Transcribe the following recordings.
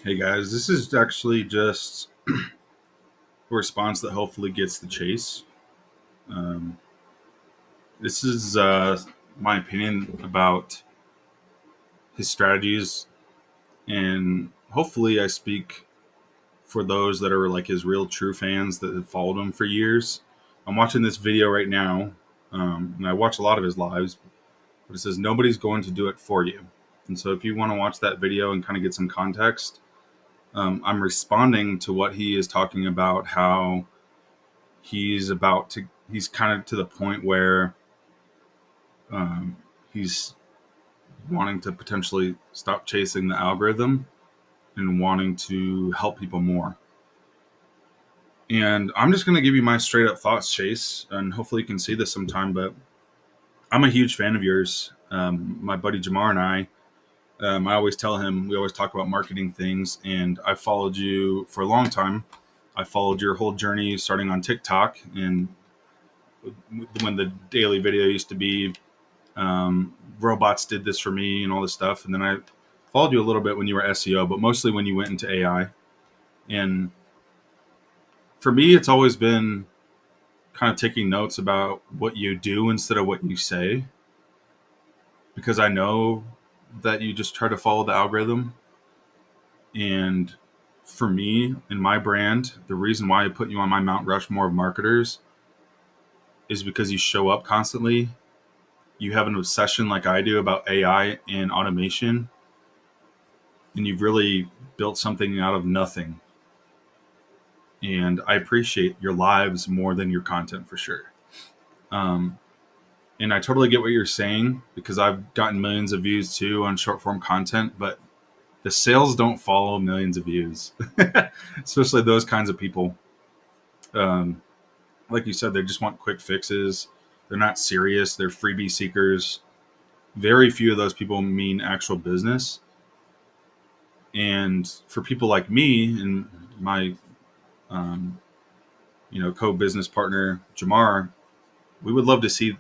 Hey guys, this is actually just a response that hopefully gets the chase. Um, this is my opinion about his strategies, and hopefully, I speak for those that are like his real true fans that have followed him for years. I'm watching this video right now, and I watch a lot of his lives, but it says nobody's going to do it for you. And so, if you want to watch that video and kind of get some context, I'm responding to what he is talking about, how he's kind of to the point where um, he's wanting to potentially stop chasing the algorithm and wanting to help people more. And I'm just going to give you my straight up thoughts, Chase, and hopefully you can see this sometime. But I'm a huge fan of yours. My buddy Jamar and I always tell him, we always talk about marketing things, and I followed you for a long time. I followed your whole journey starting on TikTok, and when the daily video used to be robots did this for me and all this stuff. And then I followed you a little bit when you were SEO, but mostly when you went into AI. And for me, it's always been kind of taking notes about what you do instead of what you say, because I know that you just try to follow the algorithm. And for me and my brand, the reason why I put you on my Mount Rushmore of marketers is because you show up constantly. You have an obsession like I do about AI and automation, and you've really built something out of nothing. And I appreciate your lives more than your content for sure. Um, and I totally get what you're saying, because I've gotten millions of views too on short form content, but the sales don't follow millions of views, especially those kinds of people. Um, like you said, they just want quick fixes. They're not serious. They're freebie seekers. Very few of those people mean actual business. And for people like me and my um, co-business partner Jamar, we would love to see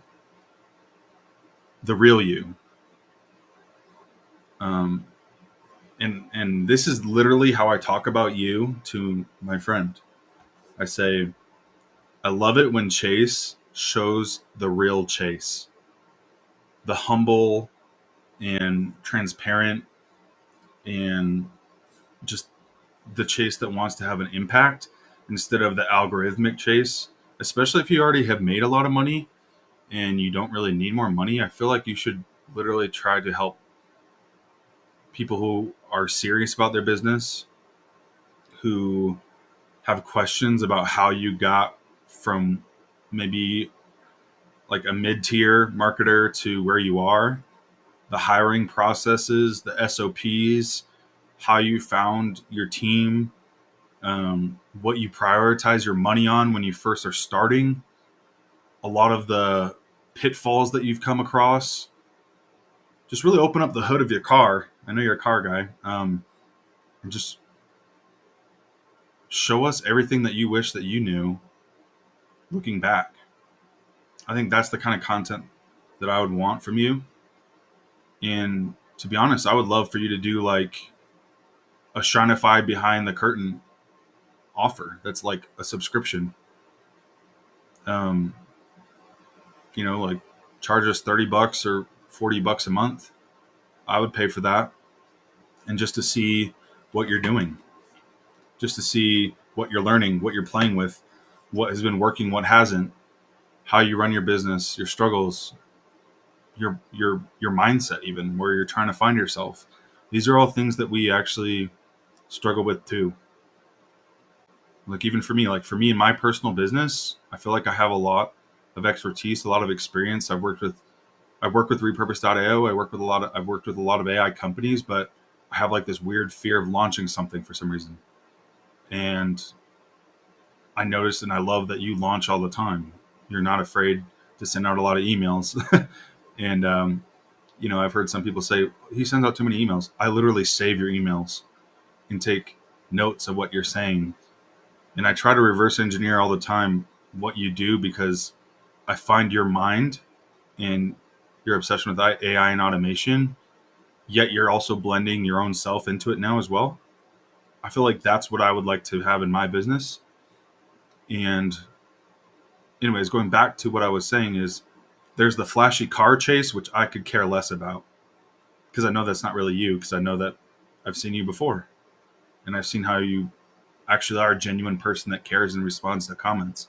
the real you. Um, and this is literally how I talk about you to my friend. I say, I love it when Chase shows the real Chase, the humble and transparent, and just the Chase that wants to have an impact instead of the algorithmic Chase. Especially if you already have made a lot of money and you don't really need more money, I feel like you should literally try to help people who are serious about their business, who have questions about how you got from maybe like a mid-tier marketer to where you are, the hiring processes, the SOPs, how you found your team, what you prioritize your money on when you first are starting, a lot of the pitfalls that you've come across. Just really open up the hood of your car. I know you're a car guy. And just show us everything that you wish that you knew looking back. I think that's the kind of content that I would want from you. And to be honest, I would love for you to do like a Shinefy behind the curtain offer that's like a subscription. Um, like charge us $30 or $40 a month. I would pay for that. And just to see what you're doing, just to see what you're learning, what you're playing with, what has been working, what hasn't, how you run your business, your struggles, your mindset, even where you're trying to find yourself. These are all things that we actually struggle with too. Like even for me, in my personal business, I feel like I have a lot of expertise, a lot of experience. I work with repurpose.io. I've worked with a lot of AI companies, but I have like this weird fear of launching something for some reason. And I noticed and I love that you launch all the time. You're not afraid to send out a lot of emails. And I've heard some people say he sends out too many emails. I literally save your emails and take notes of what you're saying. And I try to reverse engineer all the time what you do, because I find your mind and your obsession with AI and automation, yet you're also blending your own self into it now as well. I feel like that's what I would like to have in my business. And anyways, going back to what I was saying is there's the flashy car chase, which I could care less about because I know that's not really you, because I know that I've seen you before and I've seen how you actually are a genuine person that cares and responds to comments.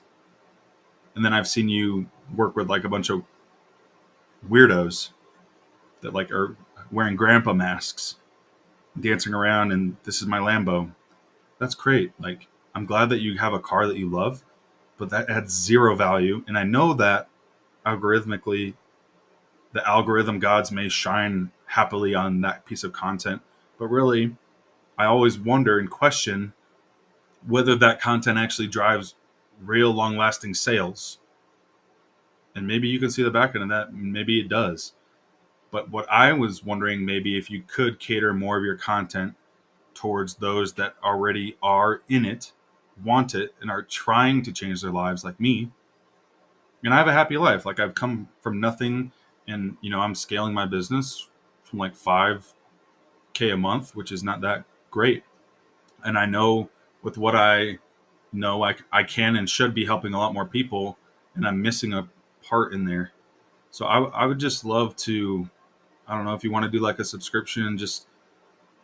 And then I've seen you work with like a bunch of weirdos that like are wearing grandpa masks, dancing around, and this is my Lambo. That's great. Like, I'm glad that you have a car that you love, but that adds zero value. And I know that algorithmically, the algorithm gods may shine happily on that piece of content, but really, I always wonder and question whether that content actually drives real long lasting sales. And maybe you can see the back end of that. Maybe it does. But what I was wondering, maybe if you could cater more of your content towards those that already are in it, want it, and are trying to change their lives, like me. And I have a happy life. Like, I've come from nothing, and I'm scaling my business from like 5K a month, which is not that great. And I know with what I know, I can and should be helping a lot more people, and I'm missing a part in there. So I would just love to, I don't know if you want to do like a subscription and just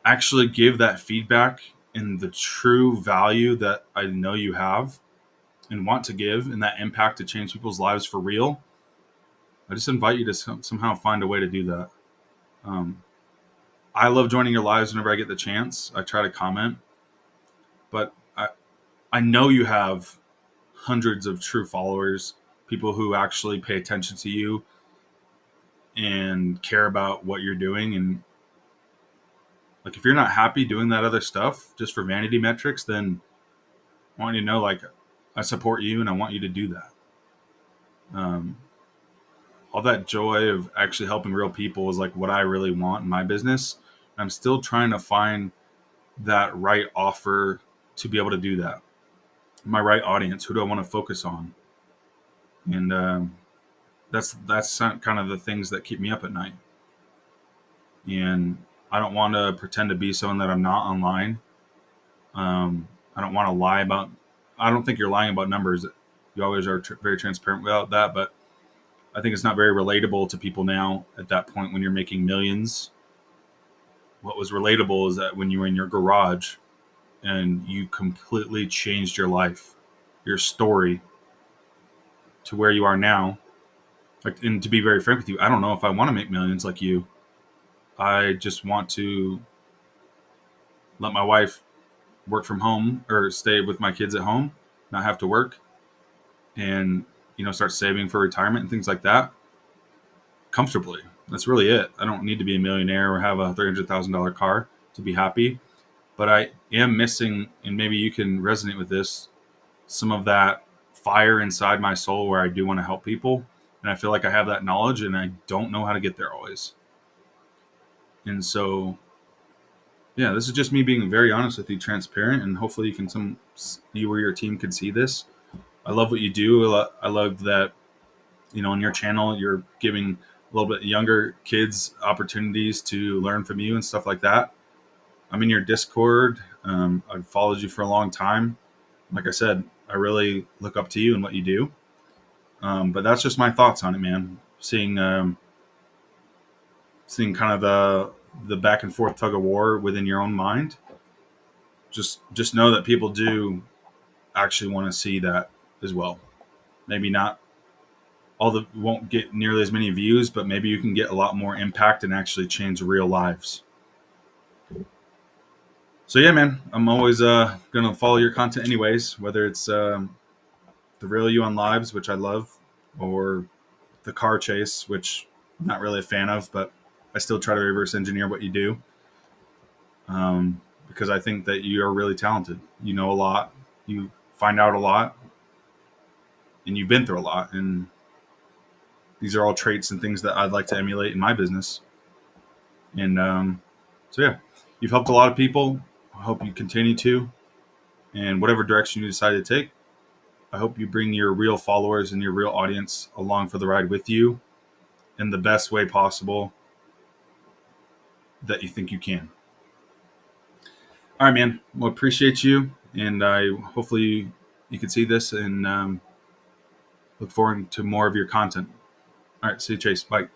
actually give that feedback and the true value that I know you have and want to give, and that impact to change people's lives for real. I just invite you to somehow find a way to do that. Um, I love joining your lives whenever I get the chance. I try to comment, but I know you have hundreds of true followers, people who actually pay attention to you and care about what you're doing. And like, if you're not happy doing that other stuff just for vanity metrics, then I want you to know, like, I support you and I want you to do that. All that joy of actually helping real people is like what I really want in my business. I'm still trying to find that right offer to be able to do that. My right audience. Who do I want to focus on? And that's kind of the things that keep me up at night. And I don't want to pretend to be someone that I'm not online. I don't want to lie about. I don't think you're lying about numbers. You always are very transparent about that, but I think it's not very relatable to people now at that point when you're making millions. What was relatable is that when you were in your garage and you completely changed your life, your story to where you are now. Like, and to be very frank with you, I don't know if I want to make millions like you. I just want to let my wife work from home or stay with my kids at home, not have to work, and start saving for retirement and things like that comfortably. That's really it. I don't need to be a millionaire or have a $300,000 car to be happy, but I am missing, and maybe you can resonate with this, some of that fire inside my soul where I do want to help people, and I feel like I have that knowledge and I don't know how to get there always. And so, yeah, this is just me being very honest with you, transparent, and hopefully you or your team can see this. I love what you do. I love that, on your channel, you're giving a little bit younger kids opportunities to learn from you and stuff like that. I'm in your Discord. I've followed you for a long time. Like I said, I really look up to you and what you do. But that's just my thoughts on it, man. Seeing kind of the back and forth tug of war within your own mind. Just know that people do actually want to see that as well. Maybe not won't get nearly as many views, but maybe you can get a lot more impact and actually change real lives. So yeah, man, I'm always gonna follow your content anyways, whether it's the real you on lives, which I love, or the car chase, which I'm not really a fan of, but I still try to reverse engineer what you do, because I think that you are really talented. You know a lot, you find out a lot, and you've been through a lot, and these are all traits and things that I'd like to emulate in my business. And so yeah, you've helped a lot of people. I hope you continue to, and whatever direction you decide to take, I hope you bring your real followers and your real audience along for the ride with you in the best way possible that you think you can. All right, man. Well, appreciate you, and I hopefully you can see this and look forward to more of your content. All right, see you, Chase. Bye.